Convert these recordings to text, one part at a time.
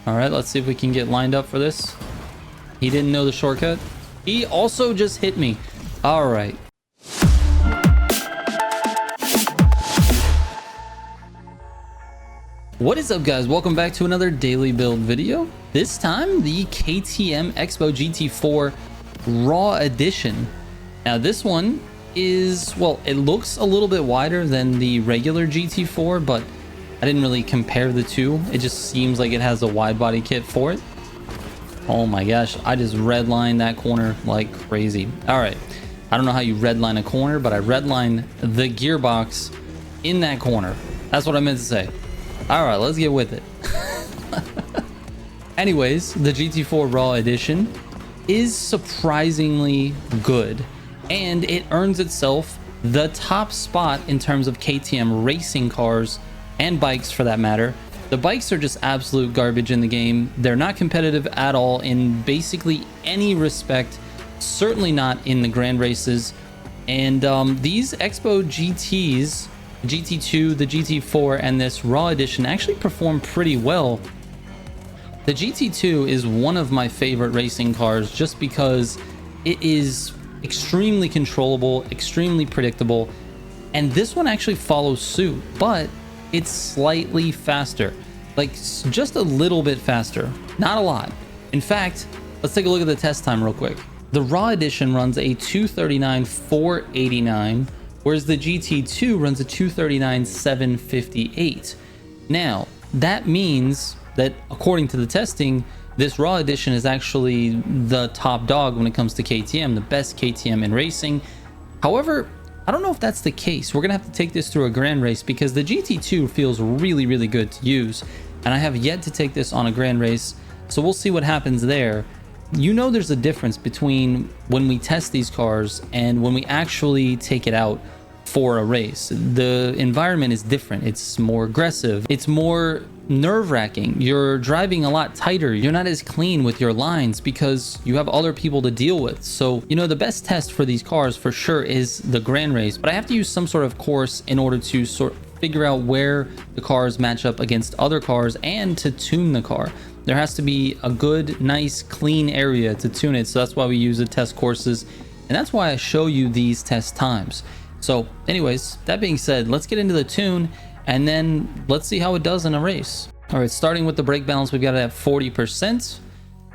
All right, let's see if we can get lined up for this. He didn't know the shortcut. He also just hit me. All right. What is up, guys? Welcome back to another daily build video. This time, the KTM Expo GT4 Raw Edition. Now, this one is, well, it looks a little bit wider than the regular GT4, but I didn't really compare the two. It just seems like it has a wide body kit for it. Oh my gosh, I just redlined that corner like crazy. All right, I don't know how you redline a corner, but I redlined the gearbox in that corner. That's what I meant to say. All right, let's get with it. Anyways, the GT4 Raw Edition is surprisingly good, and it earns itself the top spot in terms of KTM racing cars and bikes for that matter. The bikes are just absolute garbage in the game. They're not competitive at all in basically any respect, certainly not in the grand races. And these Expo GTs, GT2, the GT4, and this Raw Edition actually perform pretty well. The GT2 is one of my favorite racing cars just because it is extremely controllable, extremely predictable, and this one actually follows suit, but it's slightly faster, like just a little bit faster, not a lot. In fact, let's take a look at the test time real quick. The Raw Edition runs a 239.489, whereas the GT2 runs a 239.758. Now, that means that according to the testing, this Raw Edition is actually the top dog when it comes to KTM, the best KTM in racing. However, I don't know if that's the case. We're gonna have to take this through a grand race because the GT2 feels really, really good to use, and I have yet to take this on a grand race, so we'll see what happens there. You know, there's a difference between when we test these cars and when we actually take it out for a race. The environment is different. It's more aggressive. It's more nerve-wracking. You're driving a lot tighter. You're not as clean with your lines because you have other people to deal with. So, you know, the best test for these cars for sure is the grand race, but I have to use some sort of course in order to figure out where the cars match up against other cars and to tune the car. There has to be a good, nice, clean area to tune it. So that's why we use the test courses, and that's why I show you these test times. So anyways, that being said, let's get into the tune and then let's see how it does in a race. All right, starting with the brake balance, we've got it at 40%.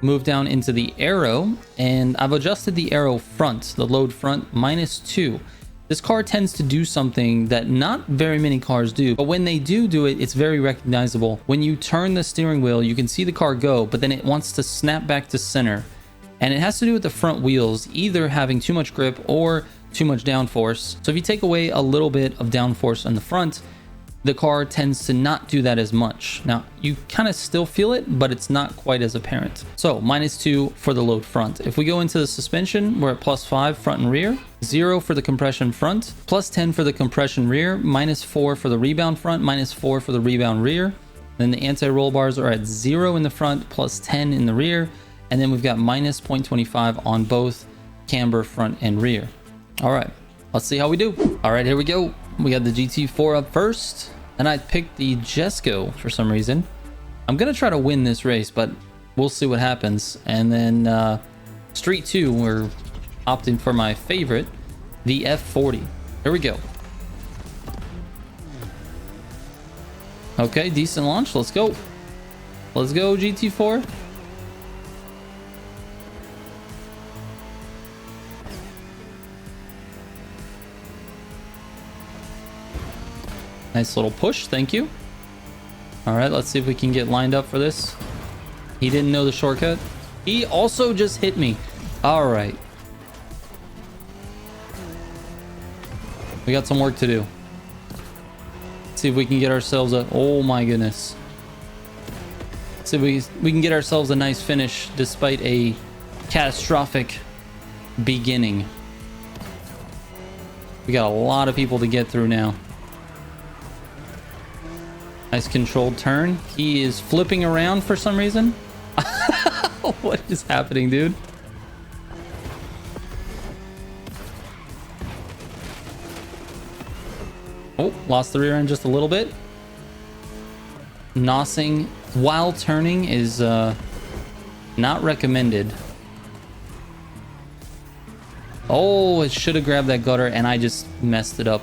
Move down into the aero, and I've adjusted the aero front, the load front, -2. This car tends to do something that not very many cars do, but when they do it, it's very recognizable. When you turn the steering wheel, you can see the car go, but then it wants to snap back to center. And it has to do with the front wheels, either having too much grip or too much downforce. So if you take away a little bit of downforce on the front, the car tends to not do that as much. Now, you kind of still feel it, but it's not quite as apparent. So -2 for the load front. If we go into the suspension, we're at +5 front and rear, 0 for the compression front, +10 for the compression rear, -4 for the rebound front, -4 for the rebound rear. Then the anti-roll bars are at 0 in the front, +10 in the rear. And then we've got -0.25 on both camber front and rear. All right, let's see how we do. All right, here we go. We got the GT4 up first, and I picked the Jesco for some reason. I'm gonna try to win this race, but we'll see what happens. And then Street 2, we're opting for my favorite, the F40. Here we go. Okay, decent launch. Let's go. Let's go, GT4. Nice little push, thank you. All right, let's see if we can get lined up for this. He didn't know the shortcut. He also just hit me. All right. We got some work to do. Let's see if we can get ourselves a... Oh my goodness. Let's see if we can get ourselves a nice finish despite a catastrophic beginning. We got a lot of people to get through now. Nice controlled turn. He is flipping around for some reason. What is happening, dude? Oh, lost the rear end just a little bit. Nossing while turning is not recommended. Oh, it should have grabbed that gutter and I just messed it up.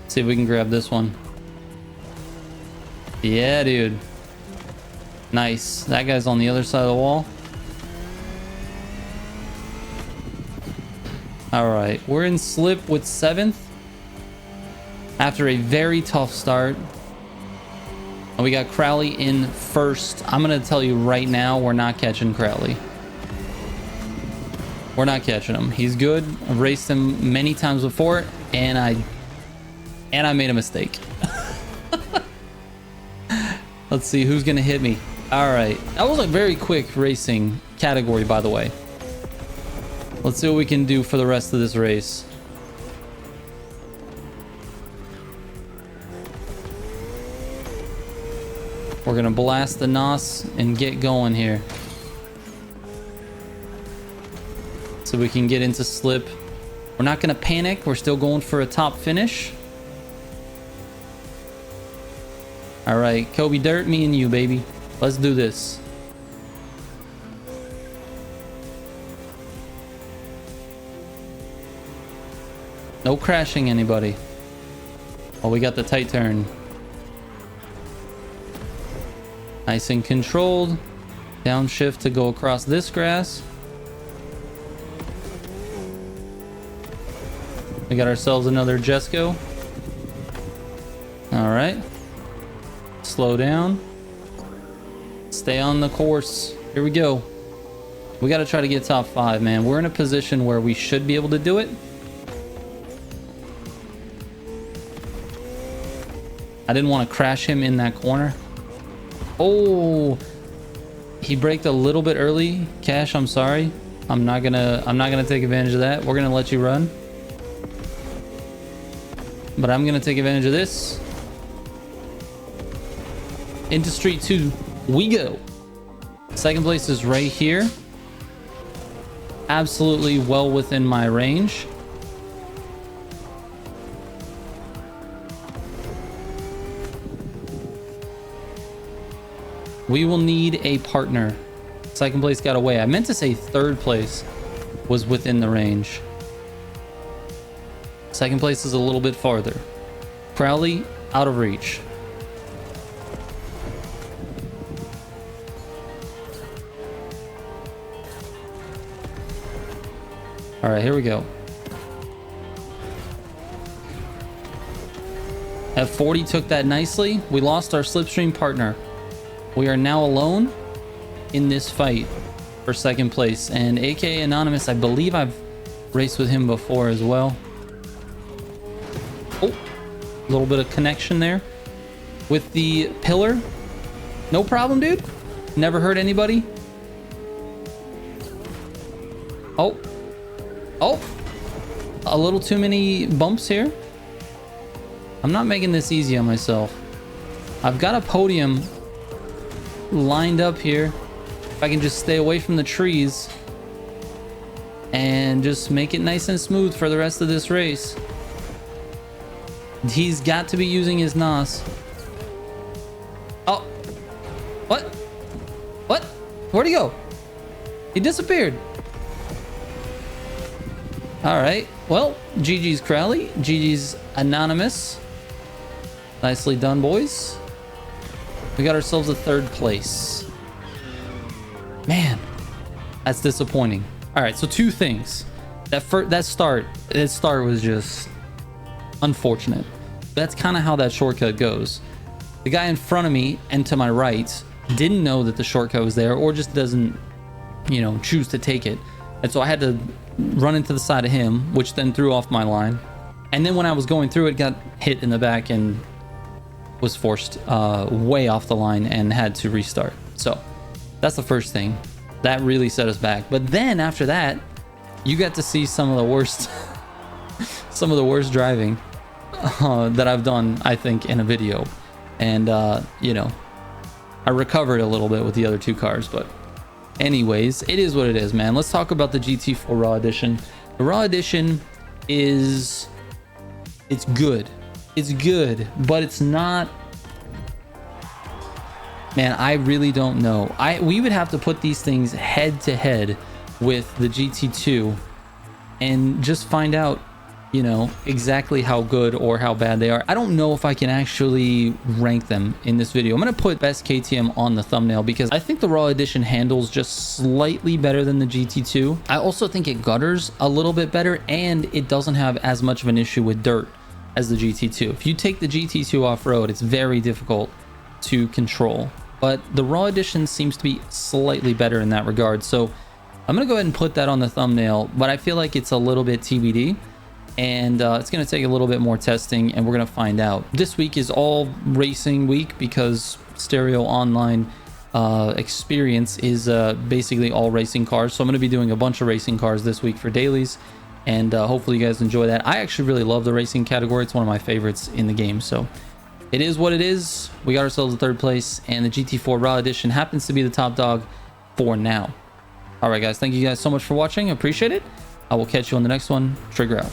Let's see if we can grab this one. Yeah, dude. Nice. That guy's on the other side of the wall. All right, we're in slip with 7th after a very tough start. And we got Crowley in 1st. I'm gonna tell you right now, we're not catching Crowley. We're not catching him. He's good. I've raced him many times before, and I made a mistake. Let's see who's gonna hit me. All right, that was a very quick racing category, by the way. Let's see what we can do for the rest of this race. We're gonna blast the NOS and get going here, so we can get into slip. We're not gonna panic. We're still going for a top finish. All right, Kobe Dirt, me and you, baby. Let's do this. No crashing anybody. Oh, we got the tight turn. Nice and controlled. Downshift to go across this grass. We got ourselves another Jesco. All right. Slow down. Stay on the course. Here we go. We got to try to get top 5, man. We're in a position where we should be able to do it. I didn't want to crash him in that corner. Oh, he braked a little bit early. Cash, I'm sorry. I'm not gonna take advantage of that. We're gonna let you run. But I'm gonna take advantage of this. Into Street 2 we go. 2nd place is right here. Absolutely well within my range. We will need a partner. 2nd place got away. I meant to say 3rd place was within the range. 2nd place is a little bit farther. Crowley out of reach. All right, here we go. F40 took that nicely. We lost our slipstream partner. We are now alone in this fight for 2nd place. And aka Anonymous, I believe I've raced with him before as well. Oh, a little bit of connection there with the pillar. No problem, dude. Never hurt anybody. Oh, a little too many bumps here. I'm not making this easy on myself. I've got a podium lined up here. If I can just stay away from the trees and just make it nice and smooth for the rest of this race. He's got to be using his NOS. Oh, what? Where'd he go? He disappeared. All right, well, GG's Crowley, GG's Anonymous. Nicely done, boys. We got ourselves a 3rd place. Man, that's disappointing. All right, so 2 things. That start was just unfortunate. That's kind of how that shortcut goes. The guy in front of me and to my right didn't know that the shortcut was there, or just doesn't, you know, choose to take it. And so I had to run into the side of him, which then threw off my line. And then when I was going through it, got hit in the back and was forced way off the line and had to restart. So that's the first thing that really set us back. But then after that, you got to see some of the worst driving that I've done, I think, in a video. And you know, I recovered a little bit with the other 2 cars. But anyways, it is what it is, man. Let's talk about the GT4 Raw Edition. The Raw Edition it's good, but it's not Man, I really don't know. We would have to put these things head to head with the GT2 and just find out, you know, exactly how good or how bad they are. I don't know if I can actually rank them in this video. I'm going to put best KTM on the thumbnail because I think the Raw Edition handles just slightly better than the GT2. I also think it gutters a little bit better, and it doesn't have as much of an issue with dirt as the GT2. If you take the GT2 off-road, it's very difficult to control, but the Raw Edition seems to be slightly better in that regard. So I'm going to go ahead and put that on the thumbnail, but I feel like it's a little bit TBD. And it's going to take a little bit more testing, and we're going to find out. This week is all racing week because Stereo Online experience is basically all racing cars. So I'm going to be doing a bunch of racing cars this week for dailies, and hopefully you guys enjoy that. I actually really love the racing category. It's one of my favorites in the game. So it is what it is. We got ourselves a third place, and the GT4 Raw Edition happens to be the top dog for now. All right, guys. Thank you guys so much for watching. Appreciate it. I will catch you on the next one. Trigger out.